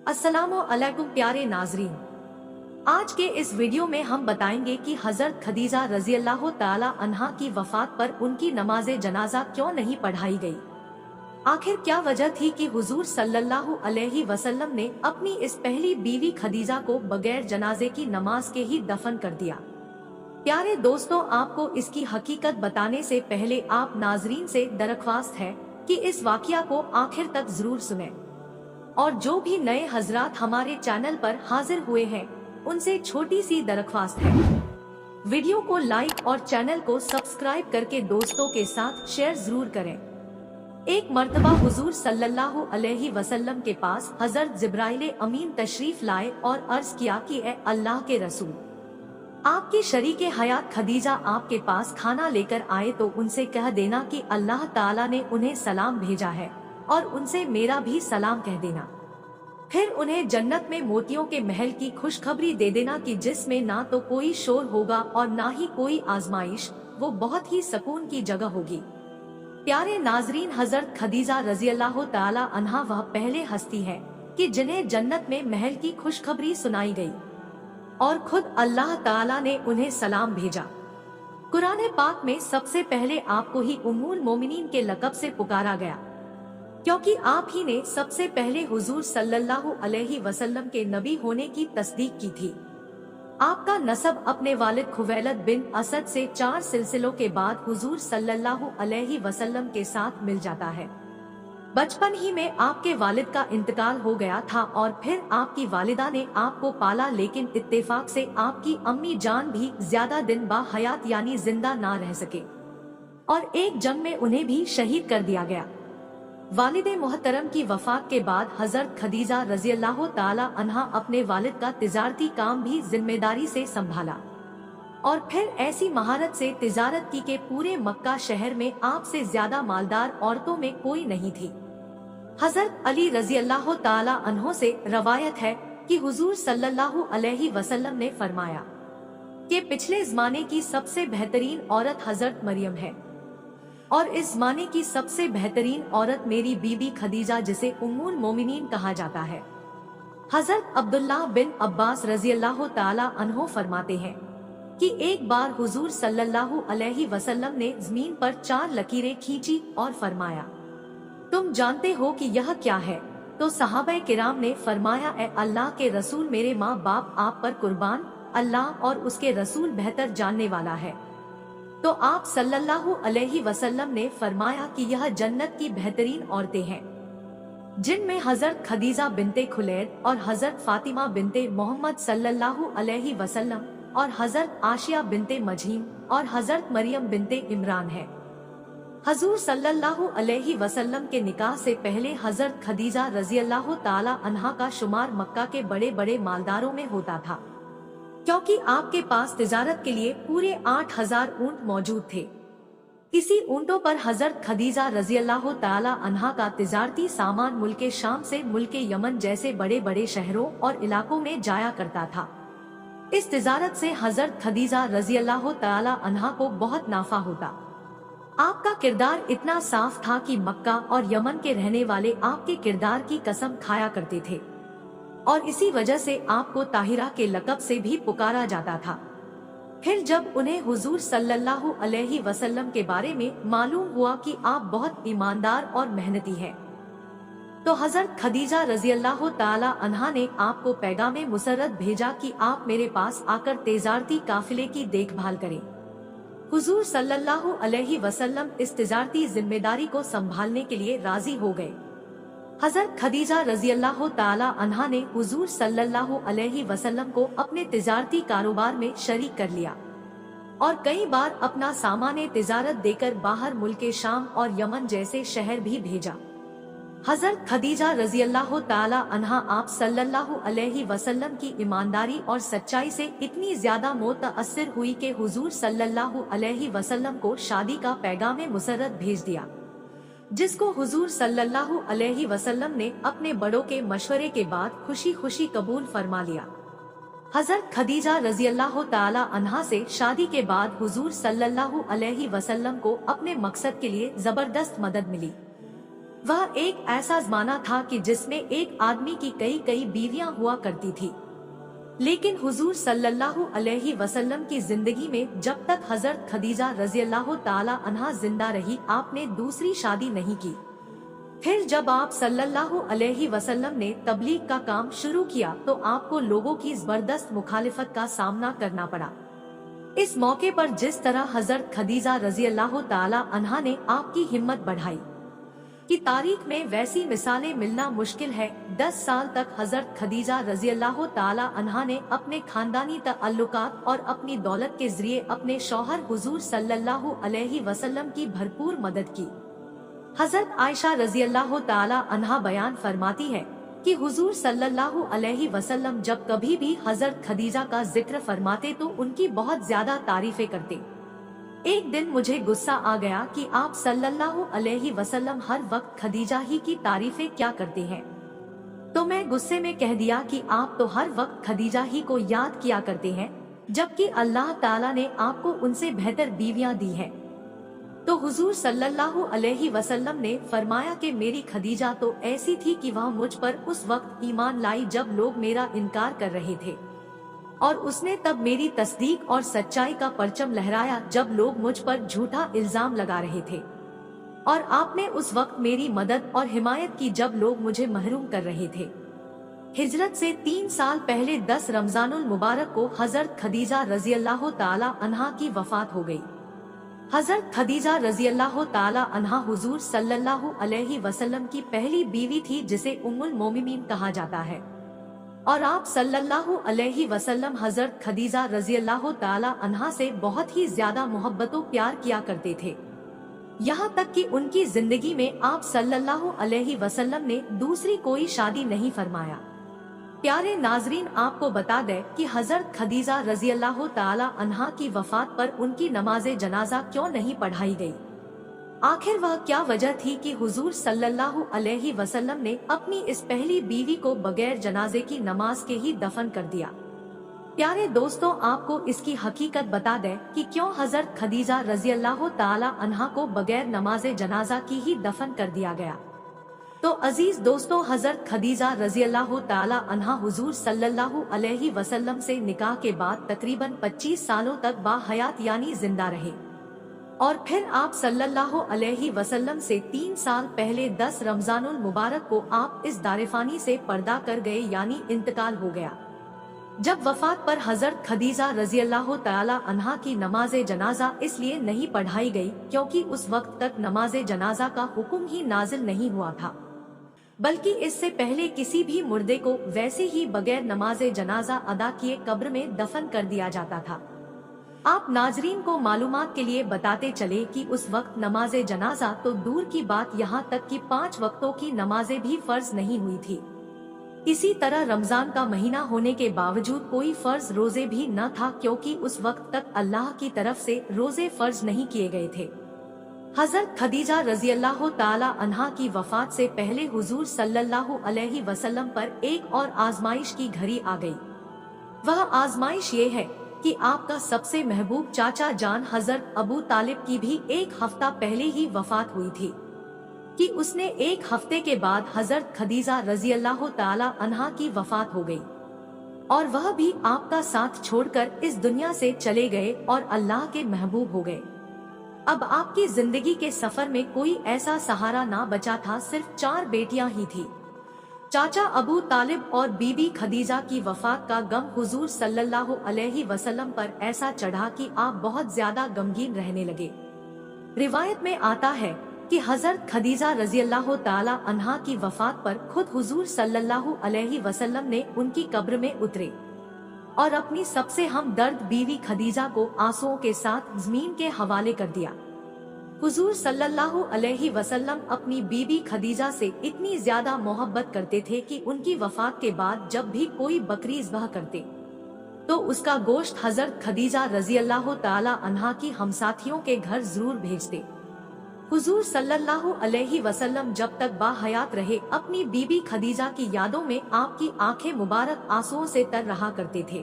अस्सलामु अलैकुम प्यारे नाजरीन, आज के इस वीडियो में हम बताएंगे कि हजरत खदीजा रजी अल्लाह ताला अन्हा की वफात पर उनकी नमाज़े जनाजा क्यों नहीं पढ़ाई गई। आखिर क्या वजह थी कि हुजूर सल्लल्लाहु अलैहि वसल्लम ने अपनी इस पहली बीवी खदीजा को बगैर जनाजे की नमाज के ही दफन कर दिया। प्यारे दोस्तों, आपको इसकी हकीकत बताने से पहले आप नाजरीन से दरख्वास्त है कि इस वाकया को आखिर तक जरूर सुने, और जो भी नए हजरात हमारे चैनल पर हाजिर हुए हैं उनसे छोटी सी दरख्वास्त है, वीडियो को लाइक और चैनल को सब्सक्राइब करके दोस्तों के साथ शेयर जरूर करें। एक मर्तबा हुजूर सल्लल्लाहु अलैहि वसल्लम के पास हजरत जिब्राइल अमीन तशरीफ लाए और अर्ज किया कि ए अल्लाह के रसूल, आपकी शरीके हयात खदीजा आपके पास खाना लेकर आए तो उनसे कह देना कि अल्लाह ताला ने उन्हें सलाम भेजा है और उनसे मेरा भी सलाम कह देना। फिर उन्हें जन्नत में मोतियों के महल की खुशखबरी दे देना कि जिसमें ना तो कोई शोर होगा और ना ही कोई आजमाइश, वो बहुत ही सुकून की जगह होगी। प्यारे नाजरीन, हजरत खदीजा रजी अल्लाह ताला अन्हा वह पहले हस्ती है कि जिन्हें जन्नत में महल की खुशखबरी सुनाई गई और खुद अल्लाह ताला ने उन्हें सलाम भेजा। कुरान पाक में सबसे पहले आपको ही उम्मुल मोमिनीन के लक़ब से पुकारा गया, क्योंकि आप ही ने सबसे पहले हुजूर सल्लल्लाहु अलैहि वसल्लम के नबी होने की तस्दीक की थी। आपका नसब अपने वालिद खुवैलद बिन असद से 4 सिलसिलों के बाद हुजूर सल्लल्लाहु अलैहि वसल्लम के साथ मिल जाता है। बचपन ही में आपके वालिद का इंतकाल हो गया था और फिर आपकी वालिदा ने आपको पाला, लेकिन इत्तेफाक से आपकी अम्मी जान भी ज्यादा दिन बा हयात यानी जिंदा ना रह सके और एक जंग में उन्हें भी शहीद कर दिया गया। वालिदे मोहतरम की वफात के बाद हजरत खदीजा रजी अल्लाह ताला अन्हा अपने वालिद का तिजारती काम भी जिम्मेदारी से संभाला और फिर ऐसी महारत से तिजारत की के पूरे मक्का शहर में आपसे ज्यादा मालदार औरतों में कोई नहीं थी। हजरत अली रजी अल्लाह ताला अन्हो से रवायत है कि हुजूर सल्लल्लाहु अलैहि वसल्लम ने फरमाया कि पिछले जमाने की सबसे बेहतरीन औरत हजरत मरियम है और इस जमाने की सबसे बेहतरीन औरत मेरी बीबी खदीजा, जिसे उम्मुल मोमिनीन कहा जाता है। हजरत अब्दुल्ला बिन अब्बास रजी अल्लाह ताला अन्हो फरमाते हैं कि एक बार हुजूर सल्लल्लाहु अलैहि वसल्लम ने जमीन पर 4 लकीरें खींची और फरमाया, तुम जानते हो कि यह क्या है? तो सहाबा किराम ने फरमाया, ए अल्लाह के रसूल, मेरे माँ बाप आप पर कुर्बान, अल्लाह और उसके रसूल बेहतर जानने वाला है। तो आप सल्लल्लाहु अलैहि वसल्लम ने फरमाया कि यह जन्नत की बेहतरीन औरतें हैं, जिनमें हजरत खदीजा बिनते खुलैद और हजरत फातिमा बिनते मोहम्मद सल्लल्लाहु अलैहि वसल्लम और हजरत आशिया बिनते मजहीम और हजरत मरियम बिनते इमरान है। हुजूर सल्लल्लाहु अलैहि वसल्लम के निकाह से पहले हजरत खदीजा रजी अल्लाह ताला अन्हा का शुमार मक्का के बड़े बड़े मालदारों में होता था, क्योंकि आपके पास तिजारत के लिए पूरे 8000 ऊंट मौजूद थे। इसी ऊंटों पर हजरत खदीजा रजी अल्लाह ताला अन्हा का तिजारती सामान मुल्के शाम से मुल्के यमन जैसे बड़े बड़े शहरों और इलाकों में जाया करता था। इस तिजारत से हजरत खदीजा रजी अल्लाह ताला अन्हा को बहुत नाफा होता। आपका किरदार इतना साफ था कि मक्का और यमन के रहने वाले आपके किरदार की कसम खाया करते थे और इसी वजह से आपको ताहिरा के लक़ब से भी पुकारा जाता था। फिर जब उन्हें हुजूर सल्लल्लाहु अलैहि वसल्लम के बारे में मालूम हुआ कि आप बहुत ईमानदार और मेहनती हैं, तो हजरत खदीजा रजी अल्लाह ताला अन्हा ने आपको पैगाम मुसर्रत भेजा कि आप मेरे पास आकर तिजारती काफिले की देखभाल करें। हुजूर सल्लल्लाहु अलैहि वसल्लम इस तिजारती जिम्मेदारी को संभालने के लिए राजी हो गए। हजरत खदीजा रजी अल्लाह ताला अन्हा ने हुजूर सल्लल्लाहु अलैहि वसल्लम को अपने तिजारती कारोबार में शरीक कर लिया और कई बार अपना सामान तिजारत देकर बाहर मुल्के शाम और यमन जैसे शहर भी भेजा। हजरत खदीजा रजी अल्लाह ताला अन्हा आप सल्लल्लाहु अलैहि वसल्लम की ईमानदारी और सच्चाई से इतनी ज्यादा मुतअस्सिर हुई कि हुजूर सल्लल्लाहु अलैहि वसल्लम को शादी का पैगाम मुसर्रत भेज दिया, जिसको हुजूर सल्लल्लाहु अलैहि वसल्लम ने अपने बड़ों के मशवरे के बाद खुशी खुशी कबूल फरमा लिया। हजरत खदीजा रजी अल्लाह ताला अन्हा से शादी के बाद हुजूर सल्लल्लाहु अलैहि वसल्लम को अपने मकसद के लिए जबरदस्त मदद मिली। वह एक ऐसा जमाना था कि जिसमें एक आदमी की कई कई बीवियां हुआ करती थी, लेकिन हुजूर सल्लल्लाहु अलैहि वसल्लम की जिंदगी में जब तक हजरत खदीजा रज़ियल्लाहु ताला अन्हा जिंदा रही, आपने दूसरी शादी नहीं की। फिर जब आप सल्लल्लाहु अलैहि वसल्लम ने तबलीग का काम शुरू किया तो आपको लोगों की जबरदस्त मुखालिफत का सामना करना पड़ा। इस मौके पर जिस तरह हजरत खदीजा रज़ियल्लाहु ताला अन्हा ने आपकी हिम्मत बढ़ाई कि तारीख में वैसी मिसालें मिलना मुश्किल है। 10 साल तक हजरत खदीजा रज़ियल्लाहु ताला अन्हा ने अपने खानदानी तअल्लुकात और अपनी दौलत के जरिए अपने शौहर हुजूर सल्लल्लाहु अलैहि वसल्लम की भरपूर मदद की। हजरत आयशा रज़ियल्लाहु ताला अन्हा बयान फरमाती है कि हुजूर सल्लल्लाहु अलैहि वसल्लम जब कभी भी हजरत खदीजा का जिक्र फरमाते तो उनकी बहुत ज्यादा तारीफें करते। एक दिन मुझे गुस्सा आ गया कि आप सल्लल्लाहु अलैहि वसल्लम हर वक्त खदीजा ही की तारीफें क्या करते हैं, तो मैं गुस्से में कह दिया कि आप तो हर वक्त खदीजा ही को याद किया करते हैं, जबकि अल्लाह ताला ने आपको उनसे बेहतर बीवियां दी हैं। तो हुजूर सल्लल्लाहु अलैहि वसल्लम ने फरमाया कि मेरी खदीजा तो ऐसी थी कि वह मुझ पर उस वक्त ईमान लाई जब लोग मेरा इनकार कर रहे थे, और उसने तब मेरी तस्दीक और सच्चाई का परचम लहराया जब लोग मुझ पर झूठा इल्जाम लगा रहे थे, और आपने उस वक्त मेरी मदद और हिमायत की जब लोग मुझे महरूम कर रहे थे। हिजरत से 3 साल पहले 10 रमजानुल मुबारक को हजरत खदीजा रज़ियल्लाहु ताला अन्हा की वफात हो गई। हजरत खदीजा रज़ियल्लाहु ताला अन्हा हुजूर सल्लल्लाहु अलैहि वसल्लम की पहली बीवी थी, जिसे उम्मुल मोमिनीन कहा जाता है, और आप सल्लल्लाहु अलैहि वसल्लम हजरत खदीजा रज़ियल्लाहु ताला अन्हा से बहुत ही ज्यादा मोहब्बत और प्यार किया करते थे। यहाँ तक कि उनकी जिंदगी में आप सल्लल्लाहु अलैहि वसल्लम ने दूसरी कोई शादी नहीं फरमाया। प्यारे नाजरीन, आपको बता दें कि हजरत खदीजा रज़ियल्लाहु ताला अन्हा की वफात पर उनकी नमाज़े जनाजा क्यों नहीं पढ़ाई गई। आखिर वह क्या वजह थी कि हुजूर सल्लल्लाहु अलैहि वसल्लम ने अपनी इस पहली बीवी को बगैर जनाजे की नमाज के ही दफन कर दिया। प्यारे दोस्तों, आपको इसकी हकीकत बता दें कि क्यों हजरत खदीजा रज़ियल्लाहु ताला अन्हा को बगैर नमाजे जनाजा की ही दफन कर दिया गया। तो अजीज दोस्तों, हजरत खदीजा रज़ियल्लाहु ताला अन्हा हुजूर सल्लल्लाहु अलैहि वसल्लम से निकाह के बाद तकरीबन 25 सालों तक बाहयात यानी जिंदा रहे, और फिर आप सल्लल्लाहु अलैहि वसल्लम से 3 साल पहले 10 रमजानुल मुबारक को आप इस दारिफानी से पर्दा कर गए यानी इंतकाल हो गया। जब वफात पर हजरत खदीजा रज़ियल्लाहु ताला अन्हा की नमाज़े जनाजा इसलिए नहीं पढ़ाई गई क्योंकि उस वक्त तक नमाज़े जनाजा का हुक्म ही नाजिल नहीं हुआ था, बल्कि इससे पहले किसी भी मुर्दे को वैसे ही बगैर नमाज़े जनाजा अदा किए कब्र में दफन कर दिया जाता था। आप नाजरीन को मालूमात के लिए बताते चले कि उस वक्त नमाज़े जनाजा तो दूर की बात, यहाँ तक कि 5 वक्तों की नमाजें भी फर्ज नहीं हुई थी। इसी तरह रमजान का महीना होने के बावजूद कोई फर्ज रोजे भी न था, क्योंकि उस वक्त तक अल्लाह की तरफ से रोजे फर्ज नहीं किए गए थे। हजरत खदीजा रज़ियल्लाहु ताला अन्हा की वफात से पहले हुजूर सल्लल्लाहु अलैहि वसल्लम पर एक और आजमाइश की घड़ी आ गई। वह आजमाइश ये है कि आपका सबसे महबूब चाचा जान हजरत अबू तालिब की भी 1 हफ्ता पहले ही वफात हुई थी, कि उसने 1 हफ्ते के बाद हजरत खदीजा रज़ियल्लाहु ताला अन्हा की वफात हो गई, और वह भी आपका साथ छोड़कर इस दुनिया से चले गए और अल्लाह के महबूब हो गए। अब आपकी जिंदगी के सफर में कोई ऐसा सहारा ना बचा था, सिर्फ 4 बेटियां ही थी। चाचा अबू तालिब और बीबी खदीजा की वफात का गम हुजूर सल्लल्लाहु अलैहि वसल्लम पर ऐसा चढ़ा कि आप बहुत ज्यादा गमगीन रहने लगे। रिवायत में आता है कि हजरत खदीजा रज़ियल्लाहु ताला अन्हा की वफात पर खुद हुजूर सल्लल्लाहु अलैहि वसल्लम ने उनकी कब्र में उतरे और अपनी सबसे हमदर्द बीवी खदीजा को आंसुओं के साथ ज़मीन के हवाले कर दिया। हुजूर सल्लल्लाहु अलैहि वसल्लम अपनी बीबी खदीजा से इतनी ज्यादा मोहब्बत करते थे कि उनकी वफात के बाद जब भी कोई बकरी ज़ब्ह करते तो उसका गोश्त हजरत खदीजा रज़ियल्लाहु ताला अन्हा की हमसाथियों के घर जरूर भेजते। हुजूर सल्लल्लाहु अलैहि वसल्लम जब तक बाहयात रहे अपनी बीबी खदीजा की यादों में आपकी आंखें मुबारक आंसुओं से तर रहा करते थे।